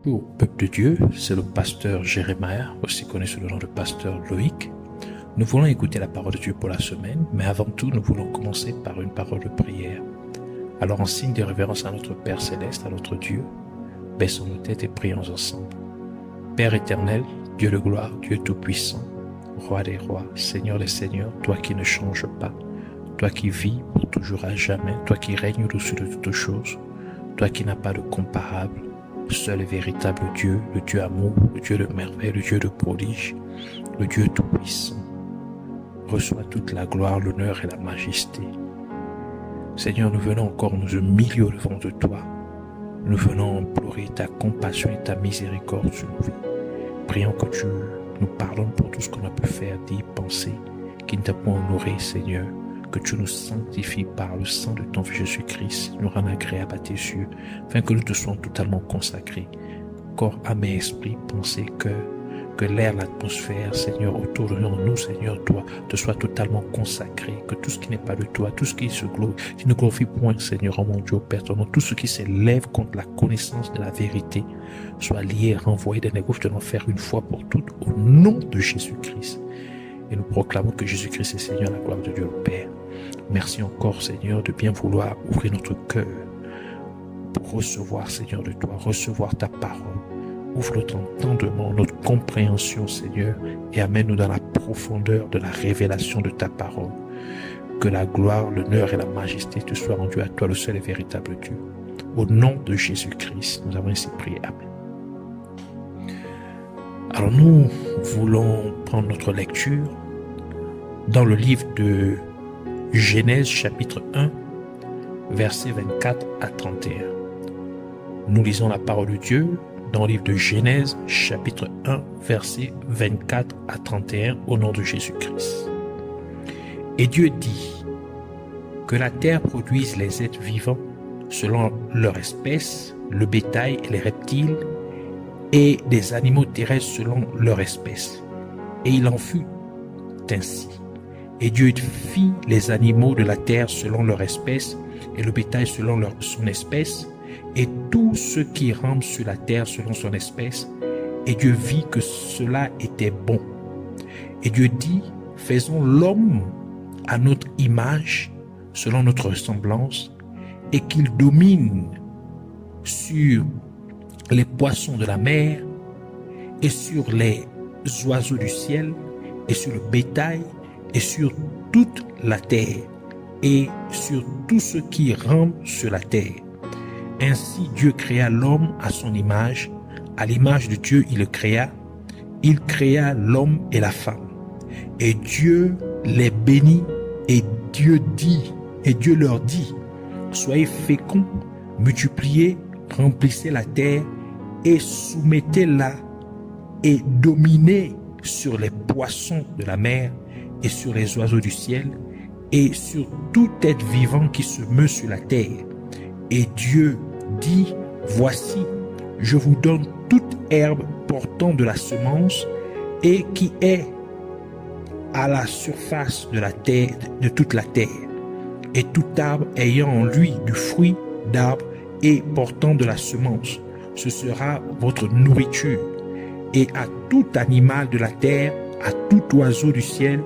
Bonjour, peuple de Dieu, c'est le pasteur Jérémia, aussi connu sous le nom de pasteur Loïc. Nous voulons écouter la parole de Dieu pour la semaine, mais avant tout, nous voulons commencer par une parole de prière. Alors, en signe de révérence à notre Père Céleste, à notre Dieu, baissons nos têtes et prions ensemble. Père éternel, Dieu de gloire, Dieu tout-puissant, Roi des rois, Seigneur des seigneurs, toi qui ne changes pas, toi qui vis pour toujours à jamais, toi qui règnes au-dessus de toutes choses, toi qui n'as pas de comparable, seul et véritable Dieu, le Dieu amour, le Dieu de merveille, le Dieu de prodige, le Dieu tout-puissant. Reçois toute la gloire, l'honneur et la majesté. Seigneur, nous venons encore nous humilier au devant de toi. Nous venons implorer ta compassion et ta miséricorde sur nos vies. Prions que tu nous pardonnes pour tout ce qu'on a pu faire, dire, penser, qui ne t'a pas honoré, Seigneur. Que tu nous sanctifies par le sang de ton Fils Jésus-Christ, nous rends agréable à tes yeux, afin que nous te soyons totalement consacrés. Corps, âme et esprit, pensée, cœur, que l'air, l'atmosphère, Seigneur, autour de nous, Seigneur, toi, te soit totalement consacré. Que tout ce qui n'est pas de toi, tout ce qui ne glorifie point, Seigneur, oh mon Dieu, au Père, ton nom, tout ce qui s'élève contre la connaissance de la vérité, soit lié, renvoyé des négociations de l'enfer une fois pour toutes, au nom de Jésus-Christ. Et nous proclamons que Jésus-Christ est Seigneur, la gloire de Dieu le Père. Merci encore, Seigneur, de bien vouloir ouvrir notre cœur pour recevoir, Seigneur, de toi, recevoir ta parole. Ouvre notre entendement, notre compréhension, Seigneur, et amène-nous dans la profondeur de la révélation de ta parole. Que la gloire, l'honneur et la majesté te soient rendues à toi, le seul et véritable Dieu. Au nom de Jésus-Christ, nous avons ainsi prié. Amen. Alors nous voulons prendre notre lecture dans le livre de Genèse chapitre 1, versets 24 à 31. Nous lisons la parole de Dieu dans le livre de Genèse chapitre 1, versets 24 à 31 au nom de Jésus-Christ. Et Dieu dit que la terre produise les êtres vivants selon leur espèce, le bétail et les reptiles, et des animaux terrestres selon leur espèce. Et il en fut ainsi. Et Dieu fit les animaux de la terre selon leur espèce, et le bétail selon son espèce, et tout ce qui rampe sur la terre selon son espèce. Et Dieu vit que cela était bon. Et Dieu dit, faisons l'homme à notre image, selon notre ressemblance, et qu'il domine sur les poissons de la mer, et sur les oiseaux du ciel, et sur le bétail, et sur toute la terre, et sur tout ce qui rampe sur la terre. Ainsi Dieu créa l'homme à son image, à l'image de Dieu il créa l'homme et la femme. Et Dieu les bénit, et Dieu leur dit, soyez féconds, multipliez, remplissez la terre, et soumettez-la, et dominez sur les poissons de la mer, et sur les oiseaux du ciel, et sur tout être vivant qui se meut sur la terre. Et Dieu dit, voici, je vous donne toute herbe portant de la semence, et qui est à la surface de la terre, de toute la terre, et tout arbre ayant en lui du fruit d'arbre et portant de la semence. Ce sera votre nourriture, et à tout animal de la terre, à tout oiseau du ciel,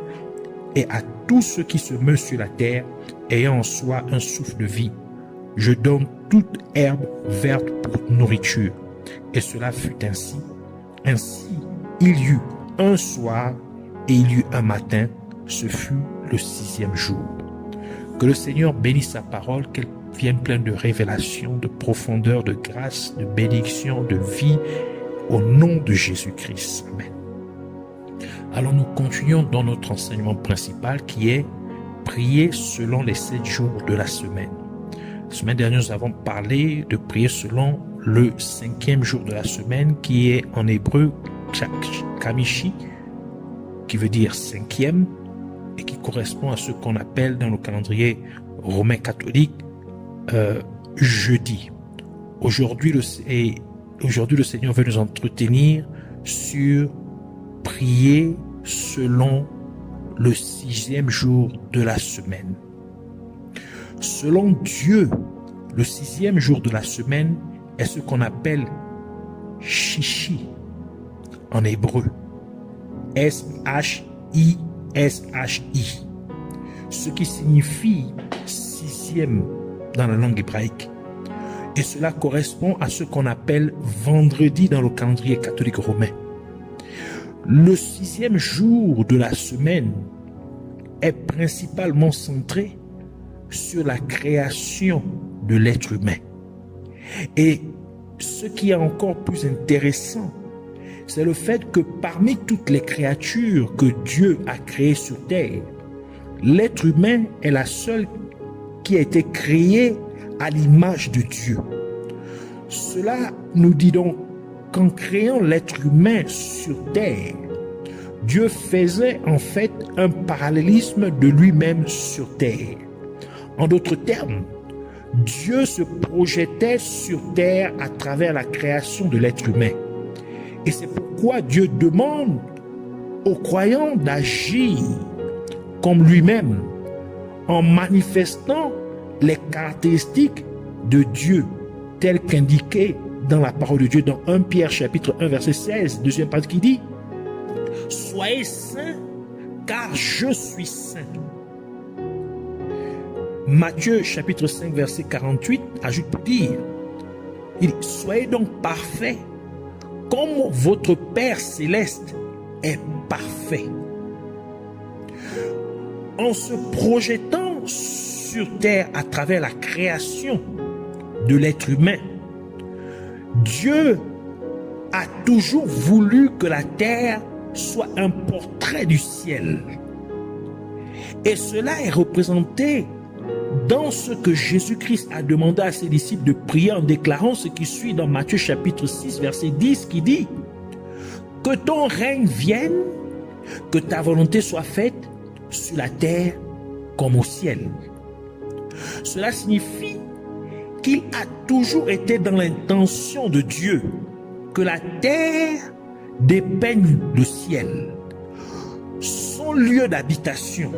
et à tout ce qui se meut sur la terre, ayant en soi un souffle de vie. Je donne toute herbe verte pour nourriture. Et cela fut ainsi. Ainsi, il y eut un soir et il y eut un matin. Ce fut le 6e jour. Que le Seigneur bénisse sa parole, qu'elle vienne pleine de révélation, de profondeur, de grâce, de bénédiction, de vie, au nom de Jésus-Christ. Amen. Alors nous continuons dans notre enseignement principal qui est prier selon les 7 jours de la semaine. La semaine dernière, nous avons parlé de prier selon le 5e jour de la semaine qui est en hébreu Kamishi, qui veut dire 5e et qui correspond à ce qu'on appelle dans le calendrier romain catholique jeudi. Aujourd'hui, le Seigneur veut nous entretenir sur prier selon le 6e jour de la semaine. Selon Dieu, le 6e jour de la semaine est ce qu'on appelle Shishi en hébreu. S-H-I-S-H-I. Ce qui signifie sixième dans la langue hébraïque. Et cela correspond à ce qu'on appelle vendredi dans le calendrier catholique romain. Le sixième jour de la semaine est principalement centré sur la création de l'être humain. Et ce qui est encore plus intéressant, c'est le fait que parmi toutes les créatures que Dieu a créées sur terre, l'être humain est la seule qui a été créée à l'image de Dieu. Cela nous dit donc qu'en créant l'être humain sur terre, Dieu faisait en fait un parallélisme de lui-même sur terre. En d'autres termes, Dieu se projetait sur terre à travers la création de l'être humain. Et c'est pourquoi Dieu demande aux croyants d'agir comme lui-même en manifestant les caractéristiques de Dieu telles qu'indiquées dans la parole de Dieu dans 1 Pierre chapitre 1 verset 16, deuxième partie qui dit « Soyez saints car je suis saint ». Matthieu chapitre 5 verset 48 ajoute pour dire il dit, « Soyez donc parfaits comme votre Père céleste est parfait ». En se projetant sur terre à travers la création de l'être humain, Dieu a toujours voulu que la terre soit un portrait du ciel. Et cela est représenté dans ce que Jésus-Christ a demandé à ses disciples de prier en déclarant ce qui suit dans Matthieu chapitre 6 verset 10 qui dit « Que ton règne vienne, que ta volonté soit faite sur la terre comme au ciel. » Cela signifie qu'il a toujours été dans l'intention de Dieu que la terre dépeigne le ciel, son lieu d'habitation,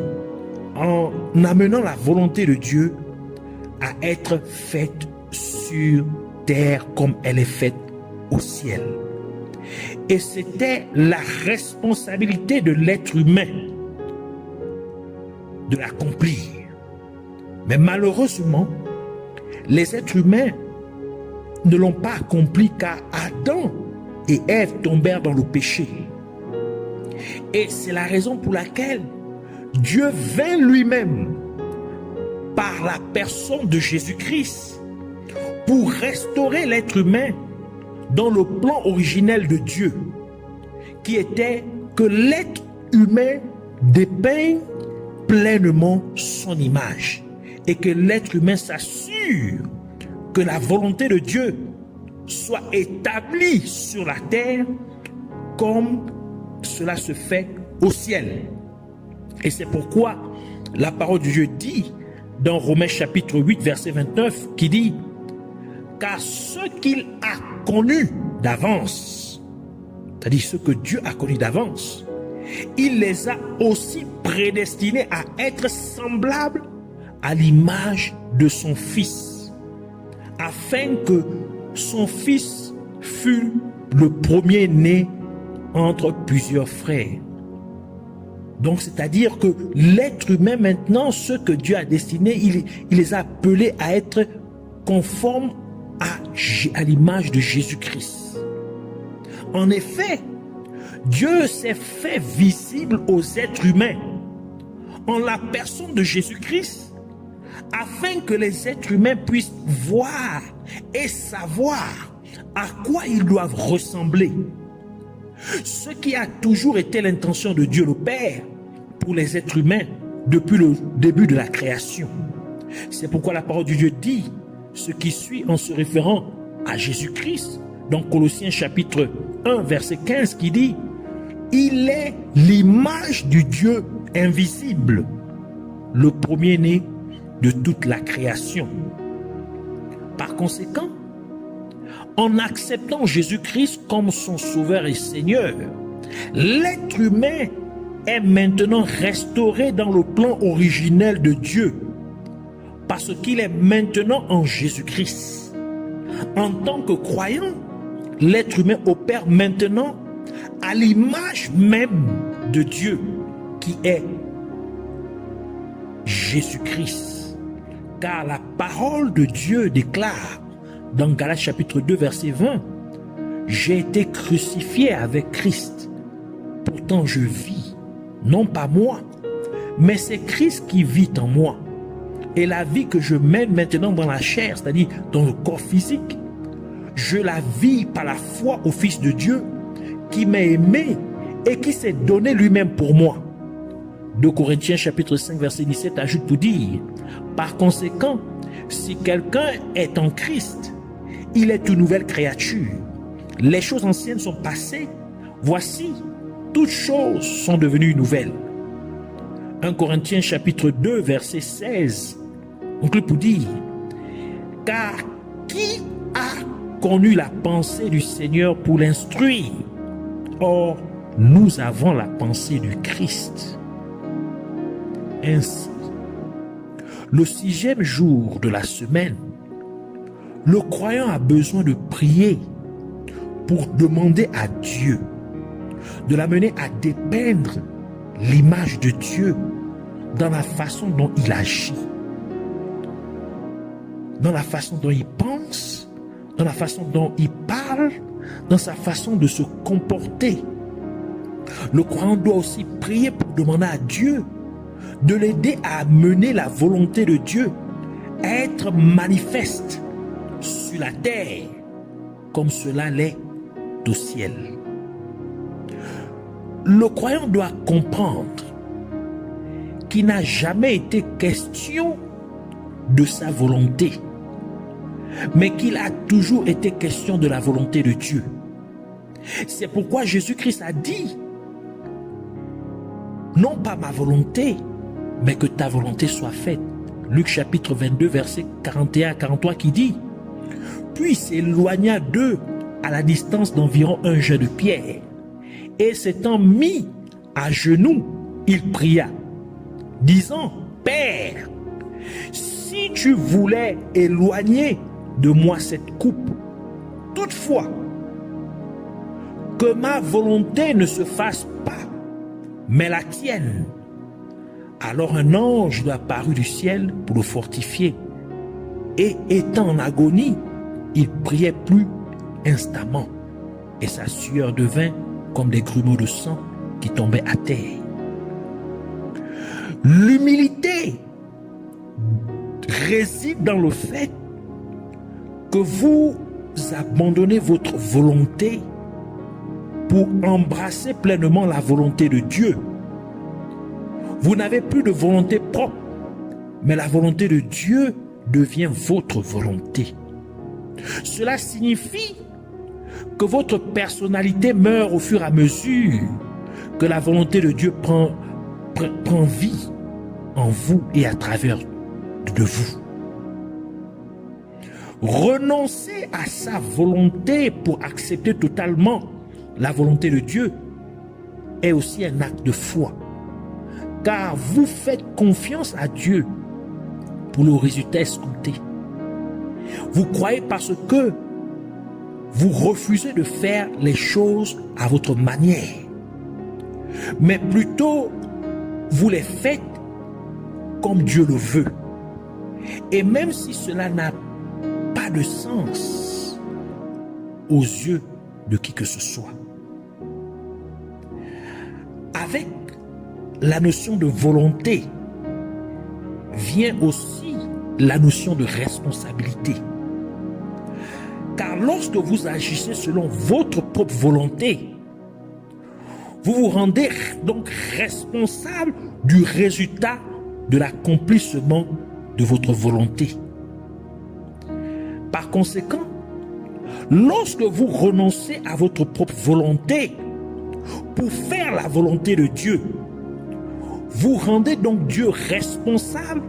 en amenant la volonté de Dieu à être faite sur terre comme elle est faite au ciel. Et c'était la responsabilité de l'être humain de l'accomplir. Mais malheureusement, les êtres humains ne l'ont pas accompli car Adam et Ève tombèrent dans le péché. Et c'est la raison pour laquelle Dieu vint lui-même par la personne de Jésus-Christ pour restaurer l'être humain dans le plan originel de Dieu, qui était que l'être humain dépeigne pleinement son image et que l'être humain s'assure que la volonté de Dieu soit établie sur la terre comme cela se fait au ciel. Et c'est pourquoi la parole de Dieu dit dans Romains chapitre 8 verset 29 qui dit « Car ce qu'il a connu d'avance, c'est-à-dire ce que Dieu a connu d'avance, il les a aussi prédestinés à être semblables à l'image de son Fils, afin que son Fils fût le premier-né entre plusieurs frères. » Donc, c'est-à-dire que l'être humain maintenant, ce que Dieu a destiné, il les a appelés à être conformes à l'image de Jésus-Christ. En effet, Dieu s'est fait visible aux êtres humains en la personne de Jésus-Christ, afin que les êtres humains puissent voir et savoir à quoi ils doivent ressembler. Ce qui a toujours été l'intention de Dieu le Père pour les êtres humains depuis le début de la création. C'est pourquoi la parole de Dieu dit ce qui suit en se référant à Jésus-Christ dans Colossiens chapitre 1 verset 15 qui dit « Il est l'image du Dieu invisible, le premier-né de toute la création. » Par conséquent, en acceptant Jésus-Christ comme son sauveur et Seigneur, l'être humain est maintenant restauré dans le plan originel de Dieu, parce qu'il est maintenant en Jésus-Christ. En tant que croyant, l'être humain opère maintenant à l'image même de Dieu qui est Jésus-Christ. Car la parole de Dieu déclare dans Galates chapitre 2 verset 20, « J'ai été crucifié avec Christ. Pourtant je vis, non pas moi, mais c'est Christ qui vit en moi. Et la vie que je mène maintenant dans la chair, c'est-à-dire dans le corps physique, je la vis par la foi au Fils de Dieu qui m'a aimé et qui s'est donné lui-même pour moi. » 2 Corinthiens chapitre 5 verset 17 ajoute pour dire, « Par conséquent, si quelqu'un est en Christ, il est une nouvelle créature. Les choses anciennes sont passées, voici, toutes choses sont devenues nouvelles. » 1 Corinthiens chapitre 2 verset 16 conclut pour dire, « Car qui a connu la pensée du Seigneur pour l'instruire? Or, nous avons la pensée du Christ. » Ainsi, le 6e jour de la semaine, le croyant a besoin de prier pour demander à Dieu de l'amener à dépeindre l'image de Dieu dans la façon dont il agit, dans la façon dont il pense, dans la façon dont il parle, dans sa façon de se comporter. Le croyant doit aussi prier pour demander à Dieu de l'aider à mener la volonté de Dieu à être manifeste sur la terre comme cela l'est au ciel. Le croyant doit comprendre qu'il n'a jamais été question de sa volonté, mais qu'il a toujours été question de la volonté de Dieu. C'est pourquoi Jésus-Christ a dit, non pas ma volonté, mais que ta volonté soit faite. Luc chapitre 22 verset 41 à 43 qui dit, puis s'éloigna d'eux à la distance d'environ un jet de pierre, et s'étant mis à genoux, il pria, disant, Père, si tu voulais éloigner de moi cette coupe, toutefois, que ma volonté ne se fasse pas, mais la tienne. Alors un ange lui apparut du ciel pour le fortifier, et étant en agonie, il priait plus instamment, et sa sueur devint comme des grumeaux de sang qui tombaient à terre. L'humilité réside dans le fait que vous abandonnez votre volonté pour embrasser pleinement la volonté de Dieu. Vous n'avez plus de volonté propre, mais la volonté de Dieu devient votre volonté. Cela signifie que votre personnalité meurt au fur et à mesure que la volonté de Dieu prend vie en vous et à travers de vous. Renoncer à sa volonté pour accepter totalement la volonté de Dieu est aussi un acte de foi, car vous faites confiance à Dieu pour le résultat escompté. Vous croyez parce que vous refusez de faire les choses à votre manière, mais plutôt vous les faites comme Dieu le veut. Et même si cela n'a pas de sens aux yeux de qui que ce soit. Avec la notion de volonté vient aussi la notion de responsabilité. Car lorsque vous agissez selon votre propre volonté, vous vous rendez donc responsable du résultat de l'accomplissement de votre volonté. Par conséquent, lorsque vous renoncez à votre propre volonté pour faire la volonté de Dieu, vous rendez donc Dieu responsable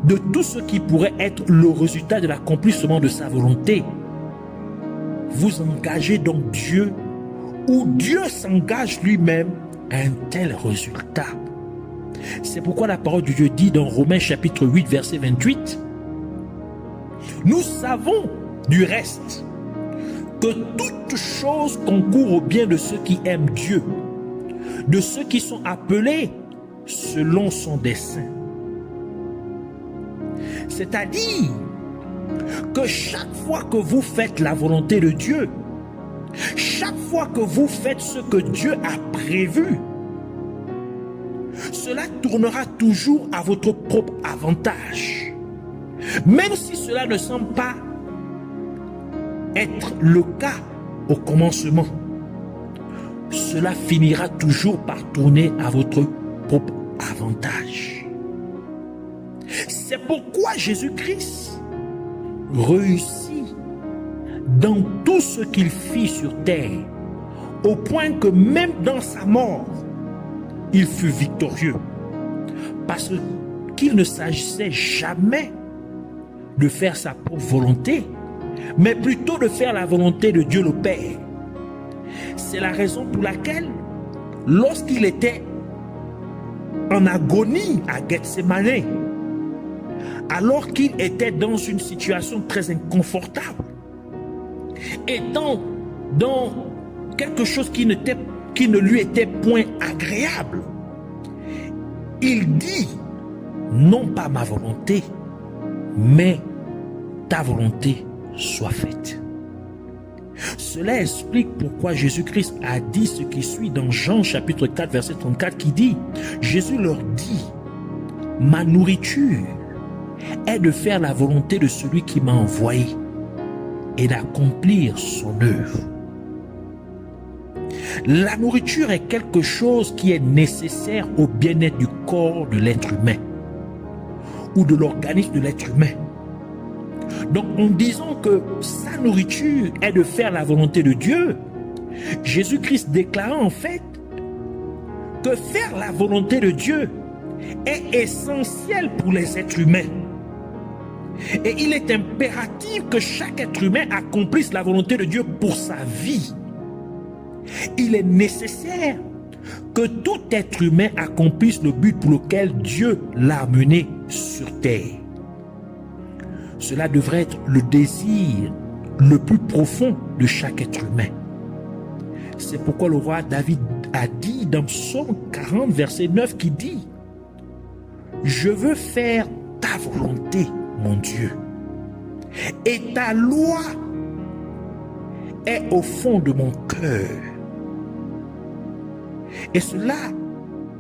de tout ce qui pourrait être le résultat de l'accomplissement de sa volonté. Vous engagez donc Dieu, ou Dieu s'engage lui-même à un tel résultat. C'est pourquoi la parole de Dieu dit dans Romains chapitre 8 verset 28, « Nous savons du reste que toute chose concourt au bien de ceux qui aiment Dieu, de ceux qui sont appelés selon son dessein. C'est-à-dire que chaque fois que vous faites la volonté de Dieu, chaque fois que vous faites ce que Dieu a prévu, cela tournera toujours à votre propre avantage. Même si cela ne semble pas être le cas au commencement, cela finira toujours par tourner à votre propre avantage. C'est pourquoi Jésus-Christ réussit dans tout ce qu'il fit sur terre, au point que même dans sa mort, il fut victorieux. Parce qu'il ne s'agissait jamais de faire sa propre volonté, mais plutôt de faire la volonté de Dieu le Père. C'est la raison pour laquelle, lorsqu'il était en agonie à Gethsémani, alors qu'il était dans une situation très inconfortable, étant dans quelque chose qui ne lui était point agréable, il dit, non pas ma volonté, mais ta volonté soit faite. Cela explique pourquoi Jésus-Christ a dit ce qui suit dans Jean chapitre 4 verset 34 qui dit, Jésus leur dit, ma nourriture est de faire la volonté de celui qui m'a envoyé et d'accomplir son œuvre. La nourriture est quelque chose qui est nécessaire au bien-être du corps de l'être humain ou de l'organisme de l'être humain. Donc en disant que sa nourriture est de faire la volonté de Dieu, Jésus-Christ déclara en fait que faire la volonté de Dieu est essentiel pour les êtres humains. Et il est impératif que chaque être humain accomplisse la volonté de Dieu pour sa vie. Il est nécessaire que tout être humain accomplisse le but pour lequel Dieu l'a amené sur terre. Cela devrait être le désir le plus profond de chaque être humain. C'est pourquoi le roi David a dit dans Psaume 40, verset 9, qui dit « Je veux faire ta volonté, mon Dieu, et ta loi est au fond de mon cœur. » Et cela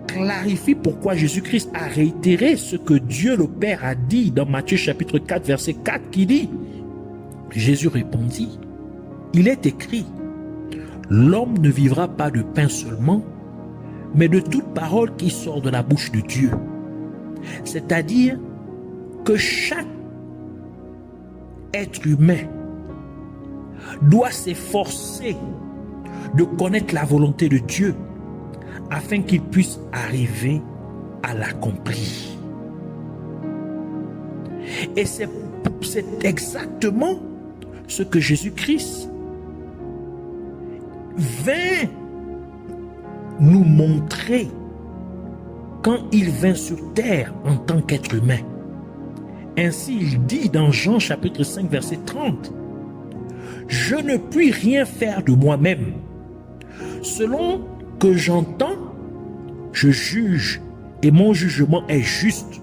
clarifie pourquoi Jésus-Christ a réitéré ce que Dieu le Père a dit dans Matthieu chapitre 4 verset 4 qui dit, Jésus répondit, il est écrit, l'homme ne vivra pas de pain seulement, mais de toute parole qui sort de la bouche de Dieu. C'est-à-dire que chaque être humain doit s'efforcer de connaître la volonté de Dieu afin qu'il puisse arriver à l'accomplir. Et c'est exactement ce que Jésus-Christ vint nous montrer quand il vint sur terre en tant qu'être humain. Ainsi, il dit dans Jean chapitre 5 verset 30, « Je ne puis rien faire de moi-même. Selon que j'entends, je juge et mon jugement est juste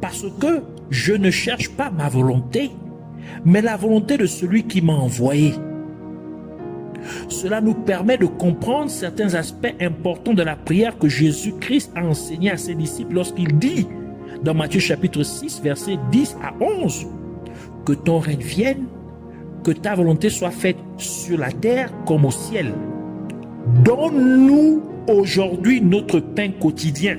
parce que je ne cherche pas ma volonté, mais la volonté de celui qui m'a envoyé. » Cela nous permet de comprendre certains aspects importants de la prière que Jésus-Christ a enseigné à ses disciples lorsqu'il dit dans Matthieu chapitre 6 versets 10 à 11 « Que ton règne vienne, que ta volonté soit faite sur la terre comme au ciel. Donne-nous aujourd'hui notre pain quotidien.